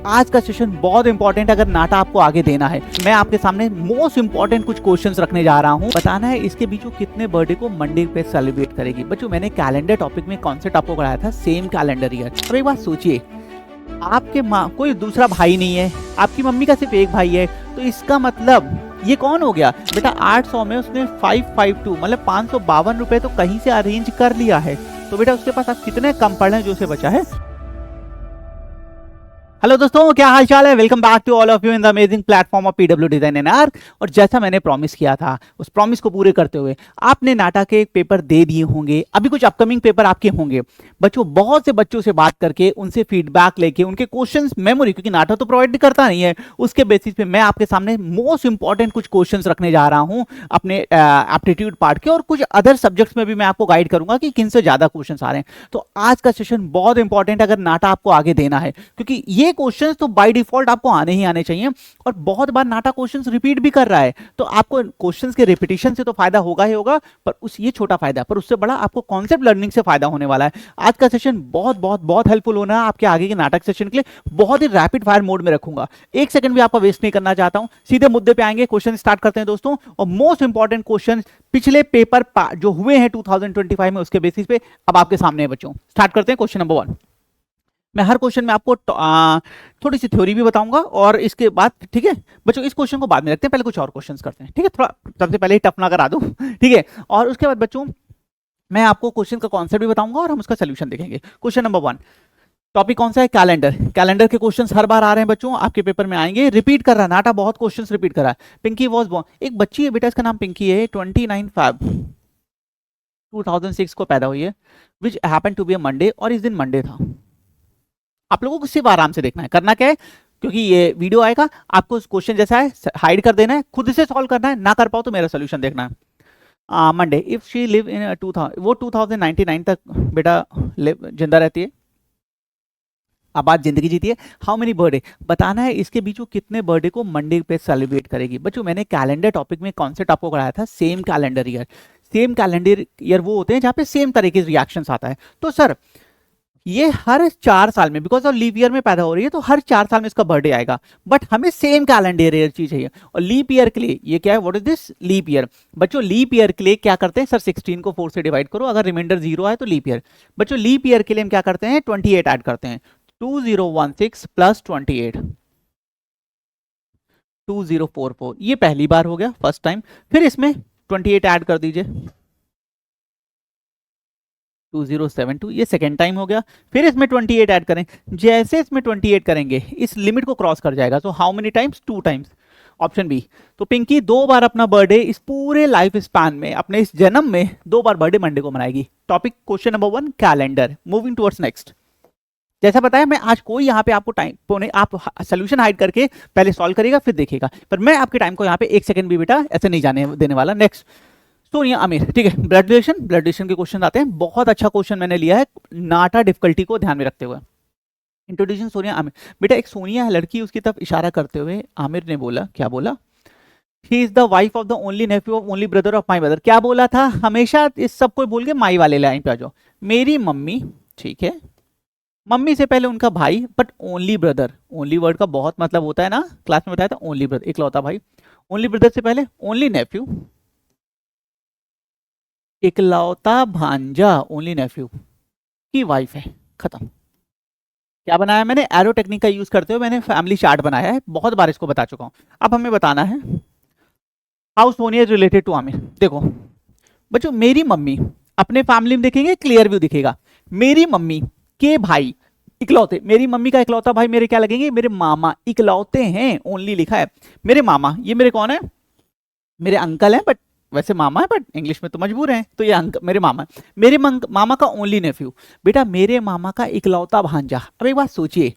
आज का सेशन बहुत इंपॉर्टेंट है। अगर नाटा आपको आगे देना है, मैं आपके सामने मोस्ट इंपॉर्टेंट कुछ क्वेश्चंस रखने जा रहा हूँ। बताना है इसके बीच वो कितने बर्थडे को मंडे पे सेलिब्रेट करेगी। बच्चों मैंने कैलेंडर टॉपिक में कॉन्सेप्ट आपको कराया था, सेम कैलेंडर ईयर। अब एक बात सोचिए, आपके माँ कोई दूसरा भाई नहीं है, आपकी मम्मी का सिर्फ एक भाई है, तो इसका मतलब ये कौन हो गया बेटा? 800 में उसने 552 मतलब 552 रुपए तो कहीं से अरेंज कर लिया है। तो बेटा उसके पास आप कितने कम पड़ रहे हैं जो उसे बचा है। हेलो दोस्तों, क्या हाल चाल है? Welcome back to all of you in the amazing platform of PW design and arch. और जैसा मैंने प्रॉमिस किया था, उस प्रॉमिस को पूरे करते हुए आपने नाटा के पेपर दे दिए होंगे। अभी कुछ अपकमिंग पेपर आपके होंगे। बच्चों बहुत से बच्चों से बात करके उनसे फीडबैक लेके उनके क्वेश्चंस मेमोरी, क्योंकि नाटा तो प्रोवाइड करता नहीं है, उसके बेसिस पे मैं आपके सामने मोस्ट इंपॉर्टेंट कुछ क्वेश्चंस रखने जा रहा हूं अपने एप्टीट्यूड पार्ट के, और कुछ अदर सब्जेक्ट्स में भी मैं आपको गाइड करूंगा कि किन से ज्यादा क्वेश्चंस आ रहे हैं। तो आज का सेशन बहुत इंपॉर्टेंट है अगर नाटा आपको आगे देना है, क्योंकि ये क्वेश्चंस तो बाय डिफॉल्ट आपको आने ही आने चाहिए। और बहुत बार नाटा क्वेश्चंस रिपीट भी कर रहा है, तो आपको क्वेश्चंस के रिपीटिशन से तो फायदा होगा ही होगा, पर उस ये छोटा फायदा, पर उससे बड़ा आपको कॉन्सेप्ट लर्निंग से फायदा होने वाला है। आज का सेशन बहुत बहुत बहुत हेल्पफुल होना है आपके आगे के नाटक सेशन के लिए। बहुत ही रैपिड फायर मोड में रखूंगा, एक सेकंड भी आपका वेस्ट नहीं करना चाहता हूं। सीधे मुद्दे पे आएंगे, क्वेश्चन स्टार्ट करते हैं दोस्तों। और मोस्ट इंपॉर्टेंट क्वेश्चन पिछले पेपर जो हुए हैं 2025 में, उसके बेसिस पे अब आपके सामने है बच्चों। स्टार्ट करते हैं क्वेश्चन नंबर 1। मैं हर क्वेश्चन में आपको थोड़ी सी थ्योरी भी बताऊंगा, और इसके बाद ठीक है बच्चों, इस क्वेश्चन को बाद में रखते हैं, पहले कुछ और क्वेश्चंस करते हैं, ठीक है? थोड़ा सबसे पहले ही टफ ना करा दूं, ठीक है? और उसके बाद बच्चों मैं आपको क्वेश्चन का कॉन्सेप्ट भी बताऊंगा और हम उसका सोल्यूशन देखेंगे। क्वेश्चन नंबर 1, टॉपिक कौन सा है? कैलेंडर। कैलेंडर के क्वेश्चंस हर बार आ रहे हैं बच्चों, आपके पेपर में आएंगे। रिपीट कर रहा है नाटा, बहुत क्वेश्चंस रिपीट कर रहा है। पिंकी वॉज बॉर्न, एक बच्ची है बेटा, इसका नाम पिंकी है, 29 Feb 2006 को पैदा हुई है, which happen to be a Monday, और इस दिन मंडे था। आप लोगों को सिर्फ आराम से देखना है, करना क्या है, क्योंकि ये वीडियो आएगा, आपको क्वेश्चन जैसा है हाइड कर देना है, खुद से सॉल्व करना है, ना कर पाओ तो मेरा सोल्यूशन देखना है। Monday, if she live in 2000, वो 2099 तक बेटा जिंदा रहती है, आबाद जिंदगी जीती है। हाउ मेनी बर्थडे, बताना है इसके बीच वो कितने बर्थडे को मंडे पे सेलिब्रेट करेगी। बच्चों मैंने कैलेंडर टॉपिक में कॉन्सेप्ट आपको कराया था, same calendar year. Same calendar year वो होते हैं जहाँ पे सेम तरह के रिएक्शंस आता है। तो सर ये हर 4 साल में, बिकॉज ऑफ लीप ईयर में पैदा हो रही है, तो हर 4 साल में इसका बर्थडे आएगा, बट हमें सेम कैलेंडर ईयर चीज चाहिए। और लीप ईयर के लिए ये क्या है, what is this? Leap year. बच्चों लीप ईयर के लिए क्या करते हैं सर? 16 को 4 से डिवाइड करो, अगर रिमाइंडर 0 है तो लीप ईयर। बच्चों लीप ईयर के लिए हम क्या करते हैं? 28 ऐड करते हैं, 2016 प्लस 28, 2044। ये पहली बार हो गया, फर्स्ट टाइम। फिर इसमें 28 ऐड कर दीजिए, 2072, ये सेकेंड टाइम हो गया। फिर इसमें 28 ऐड करें, जैसे इसमें 28 करेंगे इस लिमिट को क्रॉस कर जाएगा। तो how many times? 2 times, option B. तो पिंकी 2 बार अपना बर्थडे इस पूरे लाइफ स्पैन में, अपने इस जन्म में 2 बार बर्थडे मंडे को मनाएगी। Topic question number 1 calendar. Moving towards next. जैसा बताया, मैं आज कोई यहाँ पे आपको टाइम, आप सोल्यूशन हाइड करके पहले सॉल्व करेगा फिर देखिएगा, पर मैं आपके टाइम को यहाँ पे 1 सेकंड भी बेटा ऐसे नहीं जाने देने वाला। नेक्स्ट, सोनिया आमिर, ठीक है? ब्लड रिलेशन के क्वेश्चन आते हैं। बहुत अच्छा क्वेश्चन मैंने लिया है नाटा डिफिकल्टी को ध्यान में रखते हुए। इंट्रोड्यूसिंग सोनिया आमिर। बेटा एक सोनिया है लड़की, उसकी तरफ इशारा करते हुए आमिर ने बोला, क्या बोला? He is the wife of the only Neiphiu of only brother of my brother. क्या बोला था? हमेशा इस सबको बोल के माई वाले लाइन पे आ जाओ। मेरी मम्मी, ठीक है, मम्मी से पहले उनका भाई, but only brother, only word का बहुत मतलब होता है ना, क्लास में बताया था, ओनली ब्रदर, इकलौता भाई। ओनली ब्रदर से पहले ओनली नेफ्यू, इकलौता भांजा, ओनली नेफ्यू की वाइफ है, खत्म। क्या बनाया मैंने? एरो टेक्निक का यूज करते हुए मैंने फैमिली चार्ट बनाया है, बहुत बार इसको बता चुका हूं। अब हमें बताना है how Sonia is related to Aamir. देखो बच्चों, मेरी मम्मी, अपने फैमिली में देखेंगे क्लियर व्यू दिखेगा, मेरी मम्मी के भाई इकलौते, मेरी मम्मी का इकलौता भाई मेरे क्या लगेंगे? मेरे मामा। इकलौते हैं, ओनली लिखा है, मेरे मामा। ये मेरे कौन है? मेरे अंकल हैं, बट वैसे मामा है, बट इंग्लिश में तो मजबूर हैं, तो ये मेरे मामा। मेरे मामा का ओनली नेफ्यू, बेटा मेरे मामा का इकलौता भांजा। अब एक बात सोचिए,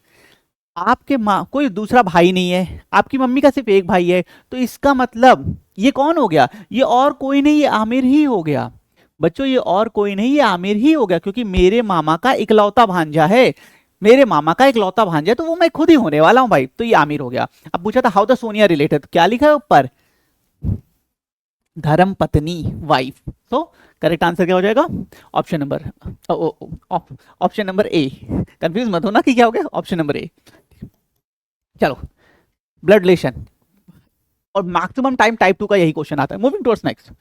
आपके माँ कोई दूसरा भाई नहीं है, आपकी मम्मी का सिर्फ एक भाई है, तो इसका मतलब ये कौन हो गया? ये और कोई नहीं, ये आमिर ही हो गया। बच्चों ये और कोई नहीं, ये आमिर ही हो गया, क्योंकि मेरे मामा का इकलौता भांजा है, मेरे मामा का इकलौता भांजा है, तो वो मैं खुद ही होने वाला हूं भाई, तो ये आमिर हो गया। अब पूछा था हाउ द सोनिया रिलेटेड, क्या लिखा है ऊपर? धर्म पत्नी, वाइफ। तो करेक्ट आंसर क्या हो जाएगा? Option number A. कंफ्यूज मत होना कि क्या हो गया, ऑप्शन नंबर ए। चलो, ब्लड रिलेशन और मैक्सिमम टाइम टाइप 2 का यही क्वेश्चन आता है। Moving towards next.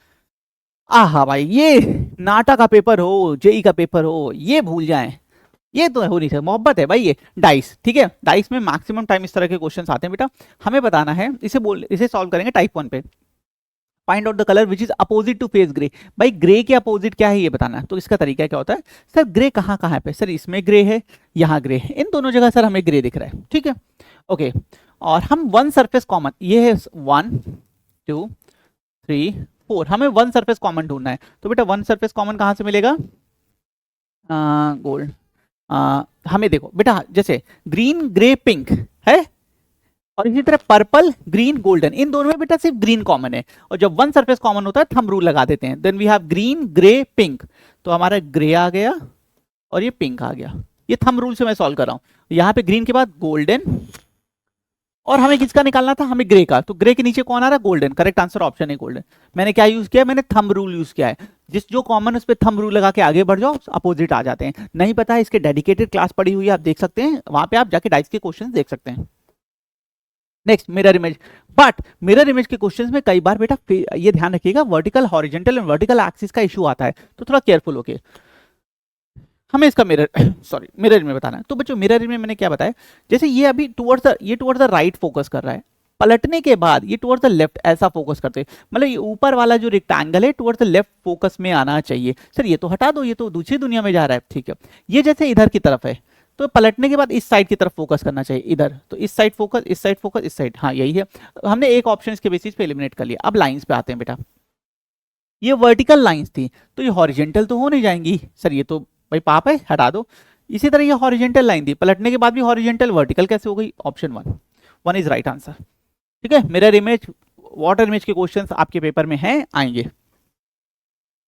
आहा भाई, ये नाटा का पेपर हो, जेई का पेपर हो, ये भूल जाएं, ये तो हो नहीं सकता। मोहब्बत है भाई, ये डाइस, ठीक है। डाइस में मैक्सिमम टाइम इस तरह के क्वेश्चंस आते हैं बेटा। हमें बताना है, इसे सॉल्व करेंगे टाइप 1 पे। Find out the colour which is opposite to face grey. भाई ग्रे के अपोजिट क्या है ये बताना है। तो इसका तरीका क्या होता है, सर ग्रे कहाँ कहाँ पे, सर इसमें ग्रे है, यहाँ ग्रे है, इन दोनों जगह सर हमें ग्रे दिख रहा है, ठीक है, ओके। और हम वन सरफेस कॉमन, ये है 1 2 3 4, हमें वन सरफेस कॉमन ढूंढना है। तो बेटा वन सरफेस कॉमन कहाँ से मिलेगा, गोल्ड। हमें देखो बेटा, जैसे ग्रीन ग्रे पिंक है, और इसी तरह पर्पल ग्रीन गोल्डन, इन दोनों में बेटा सिर्फ ग्रीन कॉमन है। और जब वन सरफेस कॉमन होता है थंब रूल लगा देते हैं, then we have green grey pink. तो हमारा ग्रे आ गया और ये पिंक आ गया, ये थंब रूल से मैं सॉल्व कर रहा हूं। यहाँ पे ग्रीन के बाद गोल्डन, और हमें किसका निकालना था, हमें ग्रे का। तो ग्रे के नीचे कौन आ रहा है, गोल्डन। करेक्ट आंसर ऑप्शन है गोल्डन। मैंने क्या यूज किया, मैंने थंब रूल यूज किया है। जिस जो कॉमन उस पर थंब रूल लगा के आगे बढ़ जाओ, अपोजिट आ जाते हैं। नहीं पता है, इसके डेडिकेटेड क्लास पड़ी हुई है, आप देख सकते हैं, वहां पे आप जाके डाइस के क्वेश्चन देख सकते हैं। Next, mirror image. But mirror image के क्वेश्चंस में कई बार बेटा ये ध्यान रखिएगा, vertical horizontal and vertical axis का इशू आता है, तो थोड़ा केयरफुल होके हमें इसका मिरर सॉरी मिरर में बताना है। तो बच्चों मिरर में मैंने क्या बताया, जैसे ये अभी टुवर्ड्स द राइट फोकस कर रहा है, पलटने के बाद ये टुवर्ड्स द लेफ्ट ऐसा फोकस करते हैं, मतलब ये ऊपर वाला जो रेक्टेंगल है टुवर्ड्स द लेफ्ट फोकस में आना चाहिए। सर ये तो हटा दो, ये तो दूसरी दुनिया में जा रहा है, ठीक है। ये जैसे इधर की तरफ है, तो पलटने के बाद इस साइड की तरफ फोकस करना चाहिए, इधर। तो इस साइड फोकस, इस साइड फोकस, इस साइड, हाँ यही है। हमने एक ऑप्शन के बेसिस पे एलिमिनेट कर लिया। अब लाइंस पे आते हैं बेटा। ये वर्टिकल लाइंस थी, तो ये हॉरिजेंटल तो हो नहीं जाएंगी, सर ये तो भाई पाप है, हटा दो। इसी तरह ये हॉरिजेंटल लाइन थी, पलटने के बाद भी हॉरिजेंटल, वर्टिकल कैसे हो गई, ऑप्शन 1 इज राइट आंसर, ठीक है। मिरर इमेज, वाटर इमेज के क्वेश्चंस आपके पेपर में हैं, आएंगे।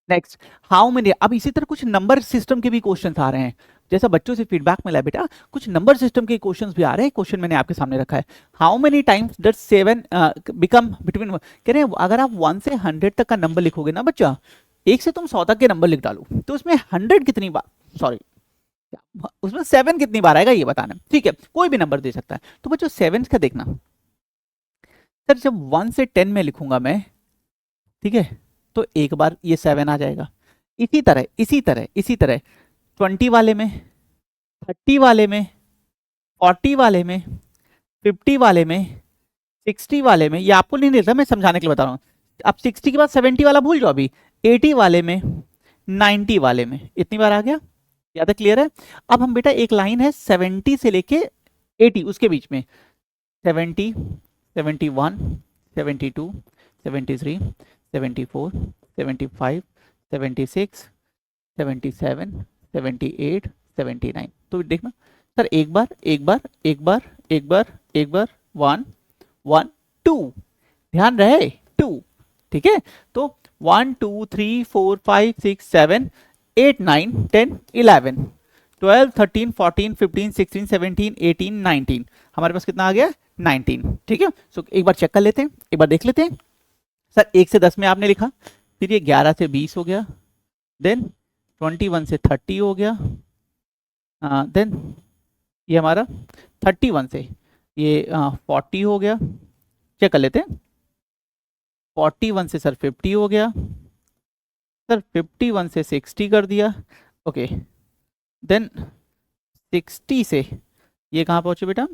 Next, how many. अब इसी तरह कुछ नंबर सिस्टम के भी क्वेश्चंस आ रहे हैं, जैसा बच्चों से फीडबैक मिला बेटा, कुछ नंबर सिस्टम के क्वेश्चंस भी आ रहे हैं। क्वेश्चन मैंने आपके सामने रखा है, how many times does 7 become between, कह रहे हैं अगर आप 1 से 100 तक का नंबर लिखोगे ना बच्चा, 1 से तुम 100 तक के नंबर लिख डालो, तो उसमें 100 कितनी बार, सॉरी उसमें 7 कितनी बार आएगा ये बताना, ठीक है। कोई भी नंबर दे सकता है। तो बच्चों 7 का देखना, सर जब 1 से 10 में लिखूंगा मैं, ठीक है, तो एक बार ये 7 आ जाएगा। इसी तरह 20 वाले में, 30 वाले में, 40 वाले में, 50 वाले में, 60 वाले में, ये आपको नहीं देता, मैं समझाने के लिए बता रहा हूँ। अब 60 के बाद 70 वाला भूल जाओ, अभी 80 वाले में, 90 वाले में, इतनी बार आ गया, ज्यादा क्लियर है। अब हम बेटा एक लाइन है 70 से लेके 80 उसके बीच में, 70, 71, 72, 73, 74, 75, 76, 77, 78, 79। तो देखना सर, एक बार 1 1 2, ध्यान रहे 2, ठीक है। तो 1 2 3 4 5 6 7 8 9 10 11 12 13 14 15 16 17 18 19, हमारे पास कितना आ गया, 19, ठीक है। सो एक बार चेक कर लेते हैं, एक बार देख लेते हैं। सर 1 से 10 में आपने लिखा, फिर ये 11 से 20 हो गया, देन 21 से 30 हो गया, देन ये हमारा 31 से ये 40 हो गया, चेक कर लेते हैं। 41 से सर 50 हो गया, सर 51 से 60 कर दिया, ओके। देन 60 से ये कहाँ पहुँचे बेटा,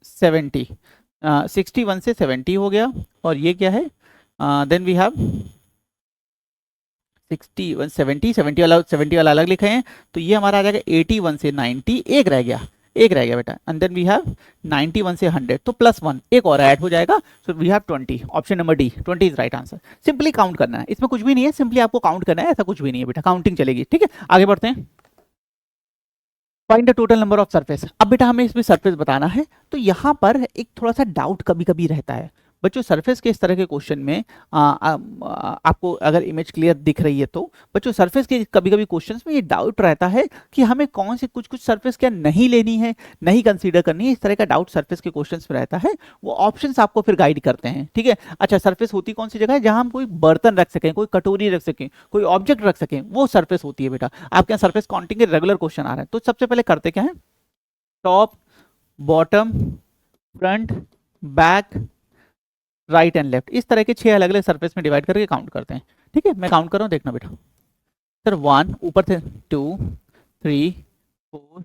70, 61 से 70 हो गया, और ये क्या है, देन वी हैव 61 70 वाला अलग लिखे हैं, तो ये हमारा आ जाएगा 81 से 90, एक रह गया बेटा, एंड देन वी हैव 91 से 100, तो +1 एक और ऐड हो जाएगा, so we have 20, option number D 20 is right answer. Simply count करना है, इसमें कुछ भी नहीं है, सिंपली आपको काउंट करना है, ऐसा कुछ भी नहीं है बेटा, काउंटिंग चलेगी, ठीक है। आगे बढ़ते हैं, find the total number of surface. अब बेटा हमें इसमें सरफेस बताना है, तो यहाँ पर एक थोड़ा सा डाउट कभी कभी रहता है बच्चों, सरफेस के इस तरह के क्वेश्चन में आपको अगर इमेज क्लियर दिख रही है तो बच्चों, सरफेस के कभी कभी क्वेश्चंस में ये डाउट रहता है कि हमें कौन से कुछ सरफेस क्या नहीं लेनी है, नहीं कंसीडर करनी है, इस तरह का डाउट सरफेस के क्वेश्चंस में रहता है। वो ऑप्शंस आपको फिर गाइड करते हैं, ठीक है। अच्छा, सरफेस होती कौन सी जगह है, जहां हम कोई बर्तन रख सकें, कोई कटोरी रख सकें, कोई ऑब्जेक्ट रख सकें, वो सरफेस होती है बेटा। आपके यहाँ सरफेस काउंटिंग के रेगुलर क्वेश्चन आ रहे हैं, तो सबसे पहले करते क्या है, top, bottom, front, back, right and left, इस तरह के 6 अलग अलग सरफेस में डिवाइड करके काउंट करते हैं। ठीक है, मैं काउंट कर रहा हूँ, देखना बेटा। सर 1, ऊपर से 2, 3, 4,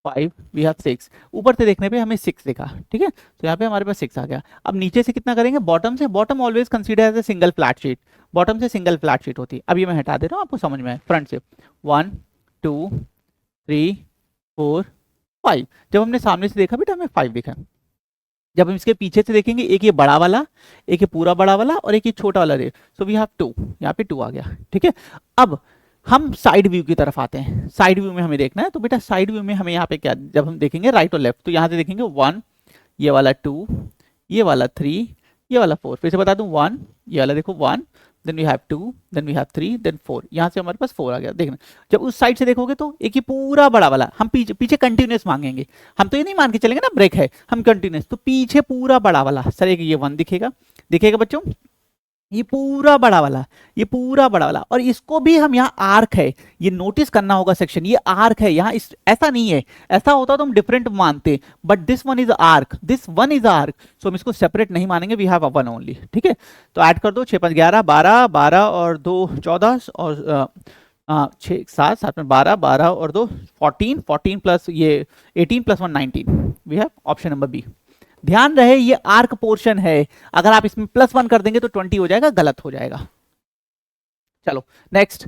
5, वी हैव 6। ऊपर से देखने पे हमें 6 दिखा। ठीक है, तो यहाँ पे हमारे पास 6 आ गया। अब नीचे से कितना करेंगे, बॉटम से। Bottom always consider as a single flat sheet, bottom से सिंगल फ्लैट शीट होती है। अब ये मैं हटा दे रहा हूँ, आपको समझ में आए। फ्रंट से 1, 2, 3, 4, 5। जब हमने सामने से देखा बेटा हमें 5 दिखा। जब हम इसके पीछे से देखेंगे, एक ये बड़ा वाला, एक ये पूरा बड़ा वाला और एक ये छोटा वाला रे, सो वी हैव 2, यहाँ पे 2 आ गया। ठीक है, अब हम साइड व्यू की तरफ आते हैं। साइड व्यू में हमें देखना है, तो बेटा साइड व्यू में हमें यहाँ पे क्या, जब हम देखेंगे राइट और लेफ्ट, तो यहाँ से देखेंगे 1, ये वाला 2, ये वाला 3, ये वाला 4। फिर से बता दूं, 1, ये वाला देखो 1, then we have 2, then we have 3, then 4। यहाँ से हमारे पास 4 आ गया। देखना, जब उस साइड से देखोगे तो एक ही पूरा बड़ा वाला, हम पीछे पीछे कंटिन्यूस मांगेंगे। हम तो ये नहीं मान के चलेंगे ना ब्रेक है, हम कंटिन्यूस, तो पीछे पूरा बड़ा वाला सर, एक ये 1 दिखेगा, दिखेगा बच्चों, ये पूरा बड़ा वाला, ये पूरा बड़ा वाला। और इसको भी हम यहाँ आर्क है, ये नोटिस करना होगा सेक्शन, ये आर्क है यहाँ, इस ऐसा नहीं है, ऐसा होता तो हम डिफरेंट मानते, but this one is arc, this one is arc, so हम इसको सेपरेट नहीं मानेंगे, वी हैव वन ओनली। ठीक है, तो ऐड कर दो, 6 5 11, 12, 12 और 2 14 और 6 7 7 में 12, 12 और 2 14, 14 प्लस ये 18 plus 1 19, we have option number B. ध्यान रहे ये आर्क पोर्शन है, अगर आप इसमें +1 कर देंगे तो 20 हो जाएगा, गलत हो जाएगा। चलो नेक्स्ट,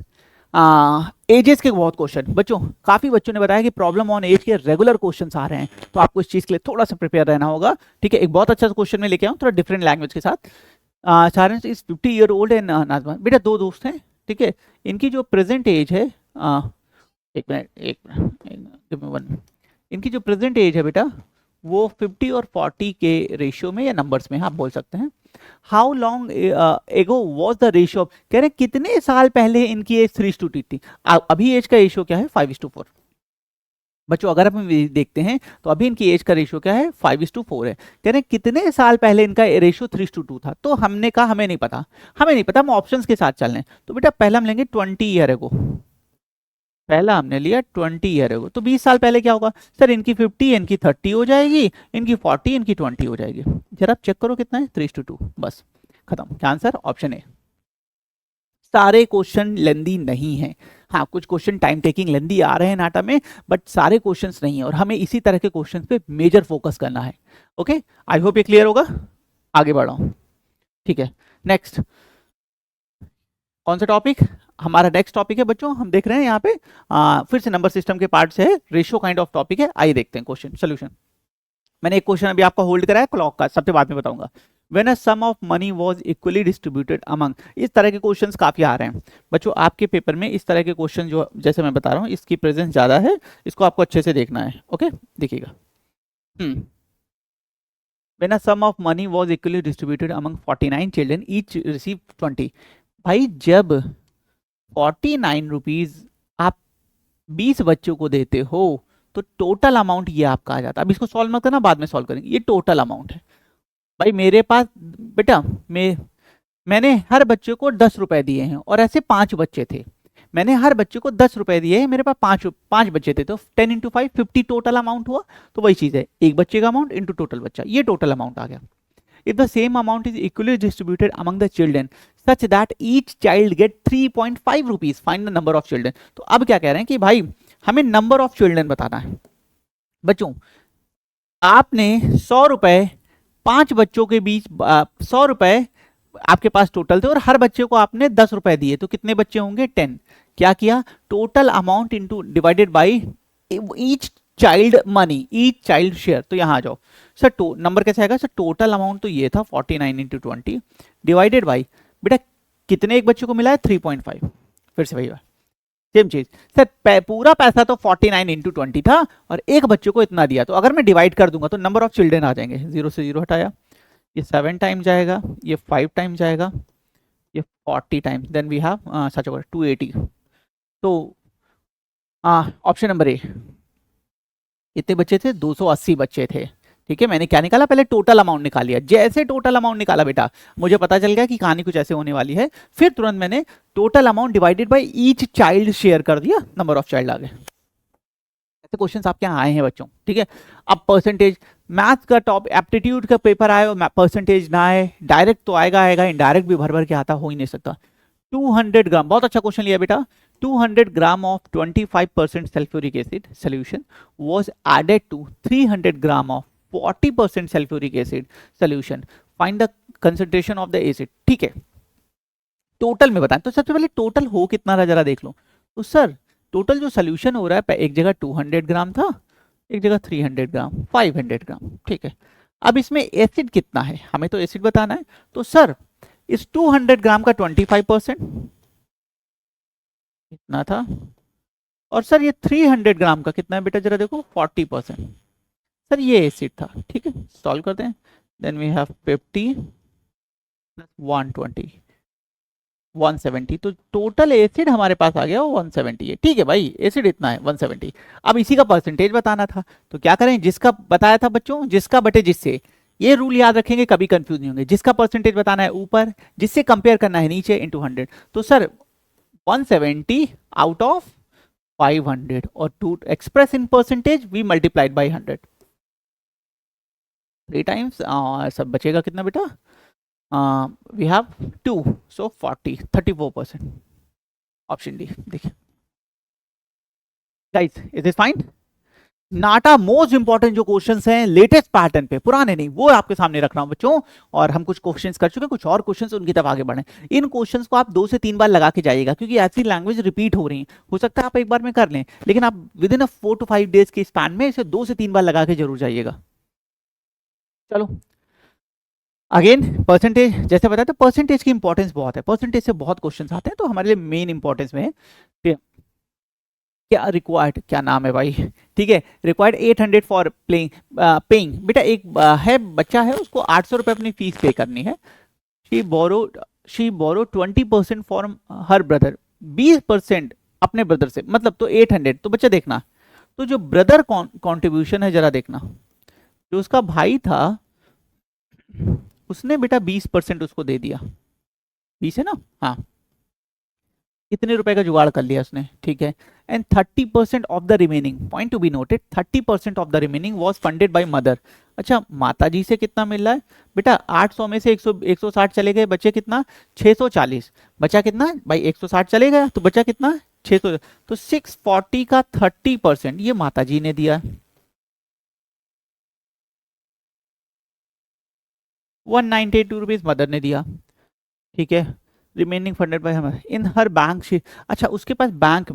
एजेस के बहुत क्वेश्चन बच्चों, काफी बच्चों ने बताया कि प्रॉब्लम ऑन एज के रेगुलर क्वेश्चंस आ रहे हैं, तो आपको इस चीज के लिए थोड़ा सा प्रिपेयर रहना होगा। ठीक है, एक बहुत अच्छा क्वेश्चन में लेके आऊँ थोड़ा डिफरेंट लैंग्वेज के साथ। सारेंस इज 50 ईयर ओल्ड एंड नाजमान, बेटा 2 दोस्त हैं। ठीक है, इनकी जो प्रेजेंट एज है, एक मिनट, इनकी जो प्रेजेंट एज है बेटा वो 50 और 40 के रेशियो में या नंबर्स में आप बोल सकते हैं। How long ago was the ratio, कह रहे हैं कितने साल पहले इनकी एज 3:2 थी। अभी एज का रेशियो क्या है, 5:4। बच्चों अगर हम देखते हैं तो अभी इनकी एज का रेशियो क्या है, 5:4 है। कह रहे हैं कितने साल पहले इनका रेशियो 3:2 था, तो हमने कहा हमें नहीं पता, हमें नहीं पता, हम ऑप्शंस के साथ चल रहे हैं। तो बेटा पहला हम लेंगे 20 ईयर एगो, पहला हमने लिया 20 ईयर एगो, तो 20 साल पहले क्या होगा सर, इनकी 50, इनकी 30 हो जाएगी, इनकी 40, इनकी 20 हो जाएगी। जरा आप चेक करो कितना है, 3:2, बस खत्म। क्या आंसर, ऑप्शन ए। सारे क्वेश्चन लेंदी नहीं है, हाँ कुछ क्वेश्चन टाइम टेकिंग लेंदी आ रहे हैं नाटा में, बट सारे क्वेश्चंस नहीं है, और हमें इसी तरह के क्वेश्चंस पे मेजर फोकस करना है। ओके, आई होप ये क्लियर होगा, आगे बढ़ो। ठीक है, नेक्स्ट कौन सा टॉपिक, हमारा नेक्स्ट टॉपिक है बच्चों, हम देख रहे हैं यहाँ पे फिर से नंबर सिस्टम के पार्ट से है, रेशियो काइंड ऑफ टॉपिक है। आइए देखते हैं क्वेश्चन सोल्यूशन। मैंने एक क्वेश्चन अभी आपका होल्ड करा है क्लॉक का, सबसे बाद में बताऊंगा। When a sum of money was equally distributed among, इस तरह के क्वेश्चंस काफी आ रहे हैं बच्चों आपके पेपर में। इस तरह के क्वेश्चन जो जैसे मैं बता रहा हूँ, इसकी प्रेजेंस ज्यादा है, इसको आपको अच्छे से देखना है। ओके, देखिएगा। When a sum of money was equally distributed among 49 children, each receive 20। भाई जब 49 रुपीज आप 20 बच्चों को देते हो तो टोटल अमाउंट ये आपका आ जाता है। अब इसको सॉल्व मत करना, बाद में सॉल्व करेंगे, ये टोटल अमाउंट है। भाई मेरे पास बेटा मैंने हर बच्चे को 10 रुपए दिए हैं, और ऐसे 5 बच्चे थे, मैंने हर बच्चे को 10 रुपए दिए हैं, मेरे पास 5 बच्चे थे, तो 10 इंटू 5 50 टोटल अमाउंट हुआ। तो वही चीज है, एक बच्चे का अमाउंट इंटू टोटल बच्चा, ये टोटल अमाउंट आ गया। If the same amount is equally distributed among the children such that each child get 3.5 rupees, find the number of children। तो अब क्या कह रहे हैं कि भाई हमें नंबर ऑफ चिल्ड्रन बताना है। बच्चों आपने 100 रुपए 5 बच्चों के बीच, 100 रुपए आपके पास टोटल थे और हर बच्चे को आपने 10 रुपए दिए, तो कितने बच्चे होंगे, 10। क्या किया, total amount into divided by each child money, each child share. तो यहाँ आ जाओ सर, नंबर कैसे आएगा सर, टोटल अमाउंट तो ये था 49 इंटू 20 डिवाइडेड बाई, बेटा कितने एक बच्चे को मिला है, 3.5। फिर से वही बात, सेम चीज सर, पूरा पैसा तो 49 इंटू 20 था और एक बच्चे को इतना दिया, तो अगर मैं डिवाइड कर दूंगा तो नंबर ऑफ चिल्ड्रन आ जाएंगे। 0 से 0 हटाया, ये 7 टाइम जाएगा, ये 5 टाइम जाएगा, ये 40 time, then we have such over 280। तो ऑप्शन नंबर ए, कितने बच्चे थे, 280 बच्चे थे। ठीक है, मैंने क्या निकाला, पहले टोटल अमाउंट निकाल लिया। जैसे टोटल अमाउंट निकाला बेटा, मुझे पता चल गया कि कहानी कुछ ऐसे होने वाली है, फिर तुरंत मैंने total amount divided by each child share कर दिया, नंबर ऑफ चाइल्ड आ गए। से क्वेश्चंस आपके यहाँ आए हैं बच्चों, ठीक है। अब परसेंटेज, मैथ्स का टॉप एप्टीट्यूड का पेपर आए और परसेंटेज ना आए, डायरेक्ट तो आएगा आएगा, इनडायरेक्ट भी भर भर के आता हो ही नहीं सकता। 200 ग्राम, बहुत अच्छा क्वेश्चन लिया बेटा। 200 gram of 25% sulphuric acid solution was added to 300 gram of 40% sulphuric acid solution, find the concentration of the acid. ठीक है, टोटल में बताएं। तो सबसे पहले टोटल हो कितना रहा जरा देख लो। तो सर टोटल जो सोल्यूशन हो रहा है, एक जगह 200 ग्राम था, एक जगह 300 ग्राम, 500 ग्राम, ठीक है। अब इसमें एसिड कितना है, हमें तो एसिड बताना है। तो सर इस 200 ग्राम का 25% कितना था, और सर ये 300 ग्राम का कितना है बेटा जरा देखो, 40%। सर ये एसिड था, ठीक है। सॉल्व करते हैं। Then we have 50 plus 120, 170। तो टोटल एसिड हमारे पास आ गया वो 170 है, ठीक है भाई, एसिड इतना है 170। अब इसी का परसेंटेज बताना था, तो क्या करें, जिसका बताया था बच्चों, जिसका बटे जिससे, ये रूल याद रखेंगे, कभी कंफ्यूज नहीं होंगे। जिसका परसेंटेज बताना है ऊपर, जिससे कंपेयर करना है नीचे, इंटू 100। तो सर 170 आउट ऑफ 500, और to express in percentage we multiplied by 100, 3 times. सब बचेगा कितना बेटा, we have 2, so 40, 34%, option D. देखिए guys, is it fine. NATA most important जो क्वेश्चंस हैं लेटेस्ट पैटर्न पे, पुराने नहीं, वो आपके सामने रख रहा हूं बच्चों। और हम कुछ क्वेश्चंस कर चुके हैं, कुछ और क्वेश्चंस उनकी तरफ आगे बढ़े। इन क्वेश्चंस को आप 2 से 3 बार लगा के जाइएगा, क्योंकि ऐसी लैंग्वेज रिपीट हो रही है। हो सकता है आप एक बार में कर लें, लेकिन आप विद इन 4 to 5 डेज के स्पैन में इसे 2 से 3 बार लगा के जरूर जाइएगा। चलो अगेन परसेंटेज, जैसे बताया तो परसेंटेज की इंपॉर्टेंस बहुत है, परसेंटेज से बहुत क्वेश्चंस आते हैं, तो हमारे लिए मेन इंपॉर्टेंस में है। क्या रिक्वायर्ड, क्या नाम है भाई, ठीक है, रिक्वायर्ड 800 फॉर प्लेइंग पेइंग। बेटा एक है बच्चा है, उसको 800 रुपये अपनी फीस पे करनी है। She borrow 20% for her brother, 20% अपने ब्रदर से, मतलब तो 800। तो बच्चा देखना, तो जो ब्रदर कॉन्ट्रीब्यूशन है जरा देखना, जो उसका भाई था उसने बेटा 20% उसको दे दिया, 20 है ना, हाँ, कितने रुपए का जुगाड़ कर लिया उसने, ठीक है। And 30% of the remaining, point to be noted, 30% of the remaining was funded by mother. अच्छा, माता जी से कितना मिल रहा है बेटा, 800 में से 160 चले गए, बचे कितना, 640। बचा कितना भाई, 160 चले गया तो बचा कितना, 600। तो 640 का 30% ये माता जी ने दिया, 192 रुपीज मदर ने दिया, ठीक है। रिमेनिंग फंडेड बाय हमारे इन हर बैंक शीट। अच्छा, उसके पास बैंक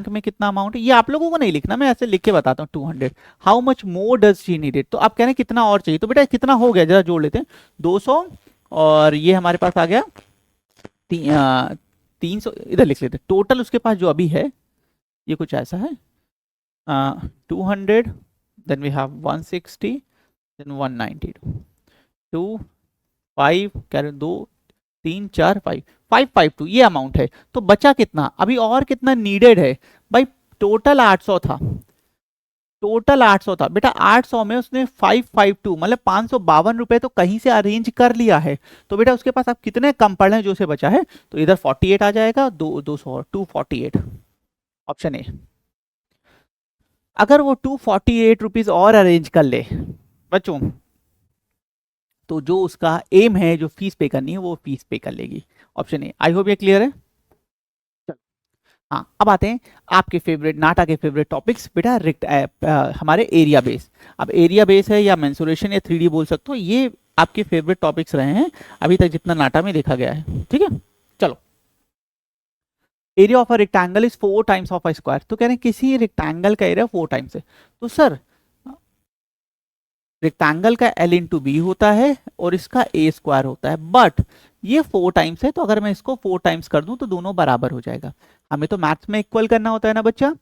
में कितना अमाउंट है, ये आप लोगों को नहीं लिखना, मैं ऐसे लिख के बताता हूँ। 200, how much more does she needed. तो आप कह रहे हैं कितना और चाहिए, तो बेटा कितना हो गया जरा जोड़ लेते हैं, 200, और ये हमारे पास आ गया 300, इधर लिख लेते हैं। टोटल उसके पास जो अभी है ये कुछ ऐसा है, 200, देन वी हैव 160, देन 192, 2 5 कह रहे 2 3 4 5 552, ये अमाउंट है। तो बचा कितना अभी, और कितना नीडेड है भाई, टोटल 800 था, टोटल 800 था बेटा, 800 में उसने 552 मतलब 552 रुपए तो कहीं से अरेंज कर लिया है। तो बेटा उसके पास आप कितने कम पड़ रहे हैं जो उसे बचा है, तो इधर 48 आ जाएगा, 200 248, ऑप्शन ए। अगर वो 248 रुपीज और अरेंज कर ले बच्चों, तो जो उसका एम है, जो फीस पे करनी है, वो फीस पे कर लेगी, ऑप्शन ए। आई होप ये क्लियर है। हाँ, अब आते हैं आपके फेवरेट, नाटा के फेवरेट टॉपिक्स बेटा, हमारे एरिया बेस। अब एरिया बेस है या मेंसुरेशन या 3D बोल सकते हो, ये आपके फेवरेट टॉपिक्स रहे हैं अभी तक जितना नाटा में देखा गया है, ठीक है। चलो, area of a rectangle is 4 times of a square. तो कह रहे हैं किसी रेक्टेंगल का एरिया 4 टाइम्स है। तो सर रेक्टेंगल का L इंटू बी होता है और इसका ए स्क्वायर होता है, बट ये 4 टाइम्स है, तो अगर मैं इसको 4 टाइम्स कर दूं तो दोनों बराबर हो जाएगा। हमें तो मैथ्स में इक्वल करना होता है ना बच्चा।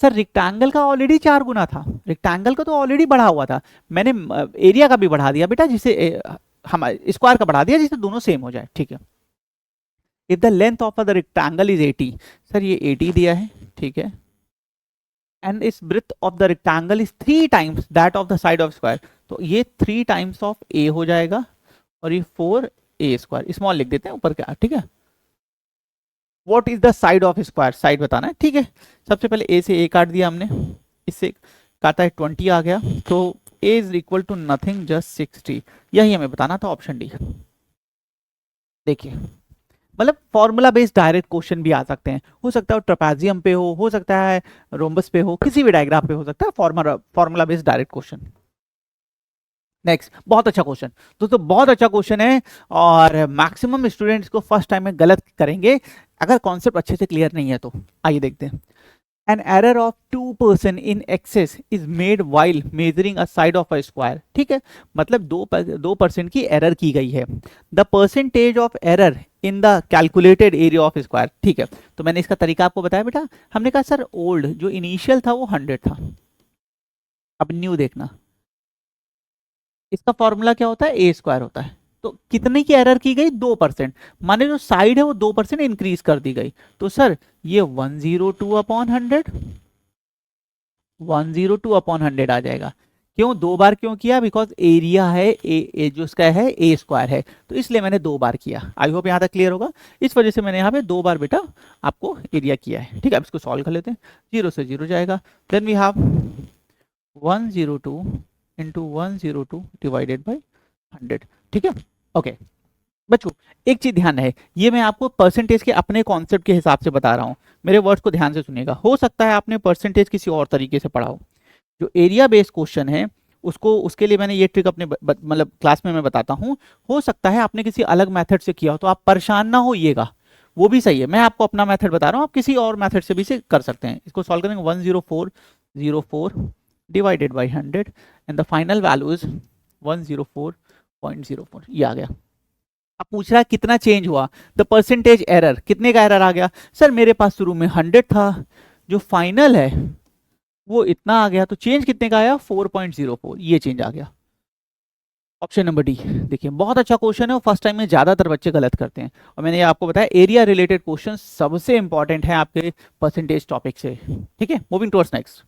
सर रेक्टेंगल का ऑलरेडी 4 गुना था, रेक्टेंगल का तो ऑलरेडी बढ़ा हुआ था, मैंने एरिया का भी बढ़ा दिया बेटा, जिसे हम स्क्वायर का बढ़ा दिया, जिससे दोनों सेम हो जाए, ठीक है। If the length of the rectangle is 80, sir ये 80 दिया है, ठीक है, and is breadth of the rectangle is 3 times that of the side of square, तो ये 3 टाइम्स ऑफ ए हो जाएगा, और ये 4 ए स्क्वायर, स्मॉल लिख देते हैं ऊपर का, ठीक है। What is the side of square, side बताना है, ठीक है। सबसे पहले ए से ए काट दिया हमने, इससे काटा है 20 आ गया, तो A is equal to nothing just 60, यही हमें बताना था, ऑप्शन डी। देखिए मतलब फॉर्मूला बेस्ड डायरेक्ट क्वेश्चन भी आ सकते हैं, हो सकता है ट्रेपेजियम पे हो सकता है रोम्बस पे हो, किसी भी डायग्राम पे हो सकता है formula based direct question. Next, बहुत अच्छा क्वेश्चन दोस्तों, बहुत अच्छा क्वेश्चन है, और मैक्सिमम स्टूडेंट्स को फर्स्ट टाइम में गलत करेंगे अगर कॉन्सेप्ट अच्छे से क्लियर नहीं है तो। आइए देखते हैं। An error of 2% in excess is made while measuring a side of a square, ठीक है, मतलब 2% की एरर की गई है। The percentage of error in the calculated area of square, ठीक है। तो मैंने इसका तरीका आपको बताया बेटा, हमने कहा सर ओल्ड जो इनिशियल था वो 100 था, अब न्यू देखना, इसका फॉर्मूला क्या होता है, ए स्क्वायर होता है। तो कितने की एरर की गई, 2%, माने जो साइड है वो 2% इंक्रीज कर दी गई, तो सर ये 102/100, 102/100 आ जाएगा। क्यों दो बार क्यों किया, बिकॉज एरिया है ए जो इसका है ए स्क्वायर है, तो इसलिए मैंने 2 बार किया। आई होप यहाँ तक क्लियर होगा, इस वजह से मैंने यहाँ पे 2 बार बेटा आपको एरिया किया है, ठीक है। अब इसको सॉल्व कर लेते हैं, 0 से 0 जाएगा, then we have 102 into 102 divided by 100, ठीक है। ओके बच्चों, एक चीज ध्यान है, ये मैं आपको परसेंटेज के अपने कॉन्सेप्ट के हिसाब से बता रहा हूँ, मेरे वर्ड्स को ध्यान से सुनिएगा। हो सकता है आपने परसेंटेज किसी और तरीके से पढ़ा हो, जो एरिया बेस्ड क्वेश्चन है उसको, उसके लिए मैंने ये ट्रिक अपने मतलब क्लास में मैं बताता हूँ। हो सकता है आपने किसी अलग मेथड से किया हो, तो आप परेशान ना होइएगा, वो भी सही है, मैं आपको अपना मेथड बता रहा हूँ, आप किसी और मेथड से भी से कर सकते हैं। इसको सॉल्व करेंगे, 10404 divided by 100 and the final value is 104.04, ये आ गया। अब पूछ रहा है कितना चेंज हुआ, द परसेंटेज एरर, कितने का एरर आ गया, सर मेरे पास शुरू में 100 था, जो फाइनल है वो इतना आ गया, तो चेंज कितने का आया, 4.04, ये चेंज आ गया। Option number D. देखिए बहुत अच्छा क्वेश्चन है, और फर्स्ट टाइम में ज्यादातर बच्चे गलत करते हैं, और मैंने ये आपको बताया एरिया रिलेटेड क्वेश्चन सबसे इंपॉर्टेंट है आपके परसेंटेज टॉपिक से, ठीक है। Moving towards next,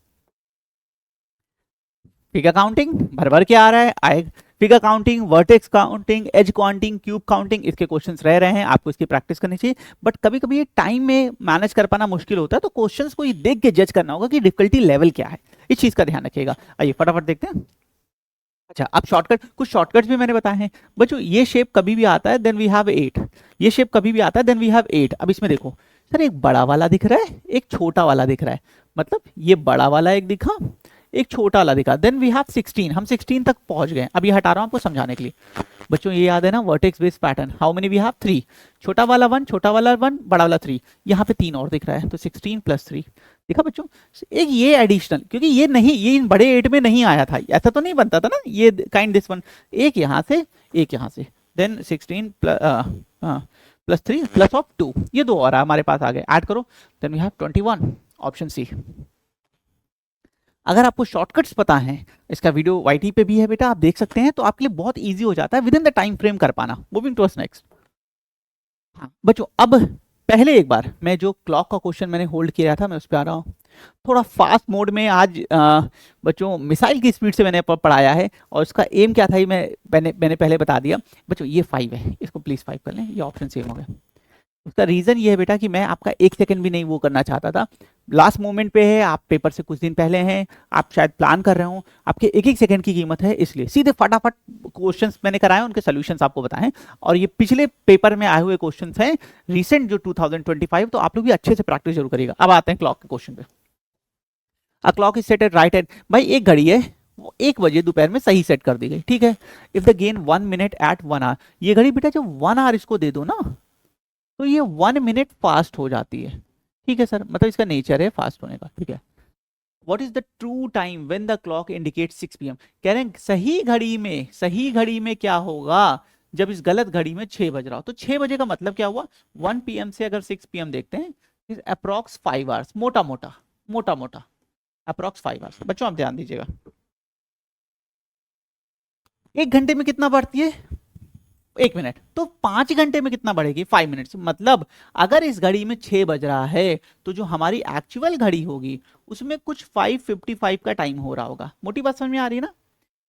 figure counting भर भर के आ रहा है, आए figure counting, vertex counting, edge counting, cube counting, इसके क्वेश्चंस रह रहे हैं, आपको इसकी प्रैक्टिस करनी चाहिए। बट कभी कभी ये टाइम में मैनेज कर पाना मुश्किल होता है, तो क्वेश्चंस को ये देख के जज करना होगा कि डिफिकल्टी लेवल क्या है, इस चीज का ध्यान रखिएगा। आइए फटाफट देखते हैं। अच्छा अब शॉर्टकट, कुछ शॉर्टकट्स भी मैंने बताए हैं बच्चों। ये शेप कभी भी आता है देन वी हैव 8, ये शेप कभी भी आता है देन वी हैव 8। अब इसमें देखो सर, एक बड़ा वाला दिख रहा है, एक छोटा वाला दिख रहा है, मतलब ये बड़ा वाला एक दिखा, एक छोटा वाला दिखा, देन वी हैव 16, हम 16 तक पहुंच गए। अब ये हटा रहा हूं आपको समझाने के लिए। बच्चों ये याद है ना, vertex based pattern, how many we have 3, छोटा वाला 1, छोटा वाला 1, बड़ा वाला 3, यहाँ पे 3 और दिख रहा है, तो 16 + 3 देखा बच्चों। एक ये एडिशनल, क्योंकि ये नहीं, ये इन बड़े 8 में नहीं आया था, ऐसा तो नहीं बनता था ना, ये काइंड दिस वन, एक यहाँ से एक यहाँ से, देन 16 + 3 +2, ये 2 और हमारे पास आ गए, ऐड करो, then we have 21, option C. अगर आपको शॉर्टकट्स पता है, इसका वीडियो वाईटी पे भी है बेटा, आप देख सकते हैं, तो आपके लिए बहुत इजी हो जाता है with in the time frame कर पाना। Moving towards next. हाँ बच्चों, अब पहले एक बार मैं जो क्लॉक का क्वेश्चन मैंने होल्ड किया था, मैं उस पर आ रहा हूँ थोड़ा फास्ट मोड में। आज बच्चों मिसाइल की स्पीड से मैंने पढ़ाया है, और उसका एम क्या था ये मैंने पहले बता दिया। बच्चों ये 5 है, इसको प्लीज 5 कर लें, ये ऑप्शन सेम हो गया। उसका रीजन ये है बेटा कि मैं आपका 1 सेकंड भी नहीं वो करना चाहता था, लास्ट मोमेंट पे है, आप पेपर से कुछ दिन पहले हैं, आप शायद प्लान कर रहे हो, आपके 1-1 सेकंड की कीमत है, इसलिए सीधे फटाफट क्वेश्चंस मैंने कराए, उनके सॉल्यूशंस आपको बताएं। और ये पिछले पेपर में आए हुए क्वेश्चंस हैं, रिसेंट जो 2025, तो आप लोग भी अच्छे से प्रैक्टिस जरूर करिएगा। अब आते हैं क्लॉक के क्वेश्चन पे। A clock is set at right at, भाई एक घड़ी है वो 1 बजे दोपहर में सही सेट कर दी गई, ठीक है। If the gain 1 minute at 1 hour, ये घड़ी बेटा जब 1 आवर इसको दे दो ना, तो ये 1 मिनट फास्ट हो जाती है, ठीक है सर, मतलब इसका नेचर है फास्ट होने का, ठीक है। What is the true time when the clock indicate 6 PM, कह रहे हैं सही घड़ी में क्या होगा जब इस गलत घड़ी में 6 बज रहा हो। तो 6 बजे का मतलब क्या हुआ, 1 PM से अगर 6 PM देखते हैं, इज अप्रॉक्स 5 आवर्स, मोटा मोटा अप्रॉक्स 5 आवर्स। बच्चों आप ध्यान दीजिएगा, 1 घंटे में कितना बढ़ती है, 1 मिनट, तो 5 घंटे में कितना बढ़ेगी, 5 मिनट। मतलब अगर इस घड़ी में 6 बज रहा है, तो जो हमारी एक्चुअल घड़ी होगी उसमें कुछ 5:55 का टाइम हो रहा होगा। मोटी बात समझ में आ रही है ना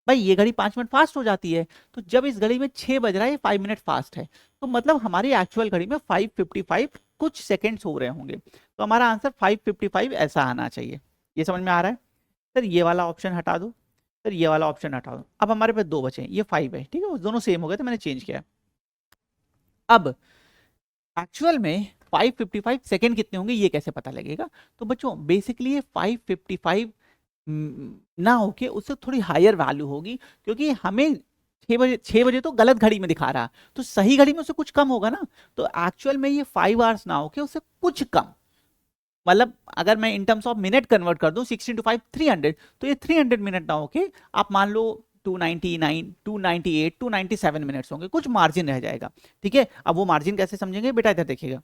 भाई, ये घड़ी 5 मिनट फास्ट हो जाती है, तो जब इस घड़ी में 6 बज रहा है, 5 मिनट फास्ट है, तो तो मतलब हमारी एक्चुअल घड़ी में 5:55 कुछ सेकंड्स हो रहे होंगे, तो हमारा आंसर 5:55 ऐसा आना चाहिए। ये समझ में आ रहा है? सर ये वाला ऑप्शन हटा दो, सर ये वाला ऑप्शन हटा दो। अब हमारे पास दो बचे हैं, ये 5 है, ठीक है, वो दोनों सेम हो गए थे, मैंने चेंज किया। अब एक्चुअल में 5:55 सेकेंड कितने होंगे ये कैसे पता लगेगा? तो बच्चों बेसिकली ये 5:55 ना होके उससे थोड़ी हायर वैल्यू होगी, क्योंकि हमें 6 बजे तो गलत घड़ी में दिखा रहा, तो सही घड़ी में उससे कुछ कम होगा ना। तो एक्चुअल में ये 5 आवर्स ना होके उससे कुछ कम, मतलब अगर मैं in terms of minute convert कर दूं 16 into 5 300, तो ये 300 मिनट ना होके आप मान लो 299, 298, 297 मिनट्स होंगे, कुछ मार्जिन रह जाएगा, ठीक है। अब वो मार्जिन कैसे समझेंगे बेटा, इधर देखिएगा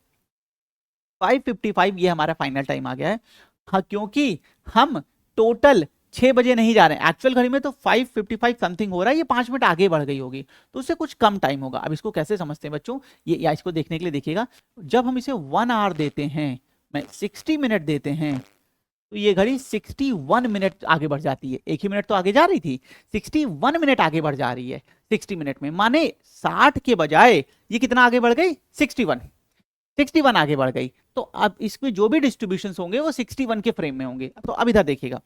5:55 ये हमारा फाइनल टाइम आ गया है। हाँ, क्योंकि हम टोटल 6 बजे नहीं जा रहे हैं, एक्चुअल घड़ी में तो 5:55 समथिंग हो रहा है, ये 5 मिनट आगे बढ़ गई होगी, तो उससे कुछ कम टाइम होगा। अब इसको कैसे समझते हैं बच्चों, ये या इसको देखने के लिए देखिएगा, जब हम इसे 1 आवर देते हैं, मैं 60 मिनट देते हैं, तो ये घड़ी 61 मिनट आगे बढ़ जाती है। एक ही मिनट तो आगे जा रही थी, 61 मिनट आगे बढ़ जा रही है 60 मिनट में, माने 60 के बजाय ये कितना आगे बढ़ गई, 61 आगे बढ़ गई। तो अब इसमें जो भी डिस्ट्रीब्यूशन होंगे वो 61 के फ्रेम में होंगे। तो अब इधर देखिएगा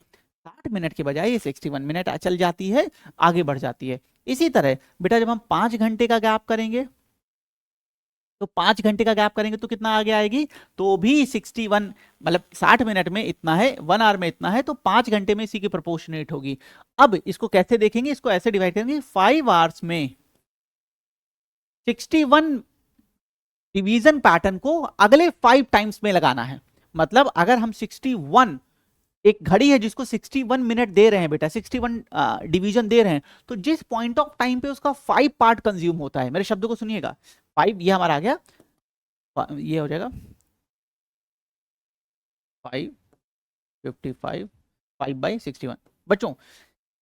60 मिनट के बजाय ये 61 मिनट चल जाती है, आगे बढ़ जाती है। इसी तरह बेटा जब हम 5 घंटे का गैप करेंगे, तो 5 घंटे का गैप करेंगे तो कितना आगे आएगी, तो भी 61, मतलब 60 मिनट में इतना है, 1 आवर में इतना है, तो 5 घंटे में इसी की प्रोपोर्शनेट होगी। अब इसको कैसे देखेंगे, इसको ऐसे डिवाइड करेंगे, 5 आवर्स में 61 डिवीजन पैटर्न को अगले 5 टाइम्स में लगाना है। मतलब अगर हम 61, एक घड़ी है जिसको 61 मिनट दे रहे हैं बेटा, 61 डिवीजन दे रहे हैं, तो जिस पॉइंट ऑफ टाइम पे उसका 5 पार्ट कंज्यूम होता है, मेरे शब्दों को सुनिएगा, 5 ये हमारा आ गया, ये हो जाएगा 5:55 5/61। बच्चों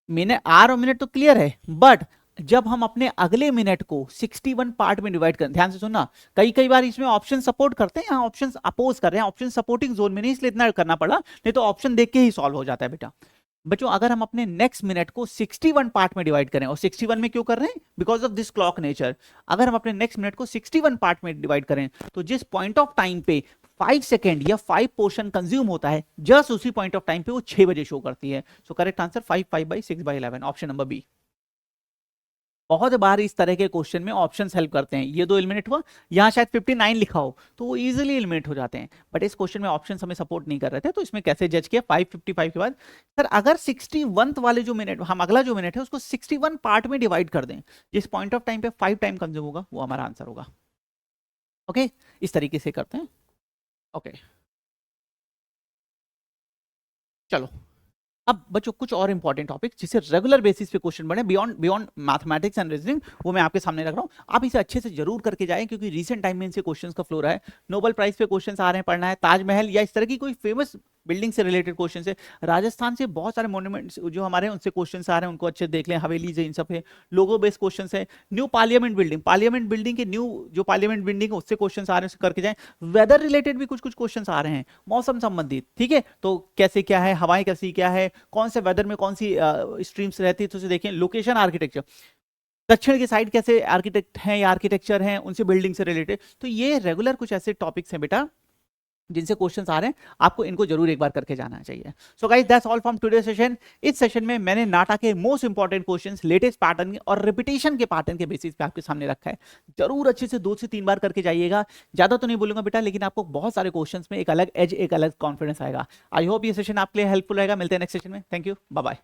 मिनट, आर और मिनट तो क्लियर है, बट जब हम अपने अगले मिनट को 61 पार्ट में डिवाइड करें, ध्यान से सुनना, कई कई बार इसमें ऑप्शन सपोर्ट करते हैं, यहाँ ऑप्शन अपोज कर रहे हैं, ऑप्शन सपोर्टिंग जोन में नहीं, इसलिए इतना करना पड़ा, नहीं तो ऑप्शन देख के ही सॉल्व हो जाता है बेटा। बच्चों अगर हम अपने नेक्स्ट मिनट को 61 पार्ट में डिवाइड करें, और 61 में क्यों कर रहे हैं, because of this clock nature, अगर हम अपने नेक्स्ट मिनट को 61 पार्ट में डिवाइड करें, तो जिस पॉइंट ऑफ टाइम पे 5 सेकेंड या 5 पोर्शन कंज्यूम होता है, जस्ट उसी पॉइंट ऑफ टाइम पे वो 6 बजे शो करती है। So correct answer 5/6/11, option number B. बहुत बार इस तरह के क्वेश्चन में ऑप्शंस हेल्प करते हैं। ये दो एलिमिनेट हुआ, यहाँ शायद 59 लिखा हो तो वो इजीली एलिमिनेट हो जाते हैं, बट इस क्वेश्चन में ऑप्शंस हमें सपोर्ट नहीं कर रहे थे, तो इसमें कैसे जज किया 5:55 के बाद। सर अगर 61 वाले जो मिनट, हम अगला जो मिनट है उसको 61 पार्ट में डिवाइड कर दें, जिस पॉइंट ऑफ टाइम पे 5 टाइम कंज्यूम होगा, वो हमारा आंसर होगा। ओके, इस तरीके से करते हैं। ओके चलो, अब बच्चों कुछ और इंपॉर्टेंट टॉपिक जिससे रेगुलर बेसिस पे क्वेश्चन बने, beyond beyond mathematics and reasoning, वो मैं आपके सामने रख रहा हूँ। आप इसे अच्छे से जरूर करके जाएं, क्योंकि रीसेंट टाइम में इनसे क्वेश्चंस का फ्लो रहा है। नोबेल प्राइज पे क्वेश्चंस आ रहे हैं, पढ़ना है, ताजमहल या इस तरह की कोई फेमस बिल्डिंग से रिलेटेड क्वेश्चन है, राजस्थान से बहुत सारे मोन्यूमेंट्स जो हमारे उनसे क्वेश्चन आ रहे हैं, उनको अच्छे देख लें, हवेली से इन सब है, लोगो बेस्ड क्वेश्चन है, न्यू पार्लियामेंट बिल्डिंग के न्यू जो पार्लियामेंट बिल्डिंग है उससे क्वेश्चन आ रहे हैं, करके जाएं। वेदर रिलेटेड भी कुछ कुछ क्वेश्चन आ रहे हैं, मौसम संबंधित, ठीक है, तो कैसे क्या है, हवाएं कैसी क्या है, कौन से वेदर में कौन सी स्ट्रीम्स रहती है, तो उसे देखें। लोकेशन आर्किटेक्चर, दक्षिण की साइड कैसे आर्किटेक्ट हैं या आर्किटेक्चर हैं, उनसे बिल्डिंग से रिलेटेड, तो ये रेगुलर कुछ ऐसे टॉपिक्स हैं बेटा जिनसे क्वेश्चंस आ रहे हैं, आपको इनको जरूर एक बार करके जाना चाहिए। So guys that's all from today session. इस सेशन में मैंने नाटा के most important questions, latest pattern और रिपीटेशन के पैटर्न के बेसिस पे आपके सामने रखा है। जरूर अच्छे से 2 से 3 बार करके जाइएगा, ज्यादा तो नहीं बोलूंगा बेटा, लेकिन आपको बहुत सारे क्वेश्चंस में एक अलग एज, एक अलग कॉन्फिडेंस आएगा। आई होप ये सेशन आपके लिए हेल्पफुल रहेगा। मिलते हैं नेक्स्ट सेशन में। Thank you, bye bye.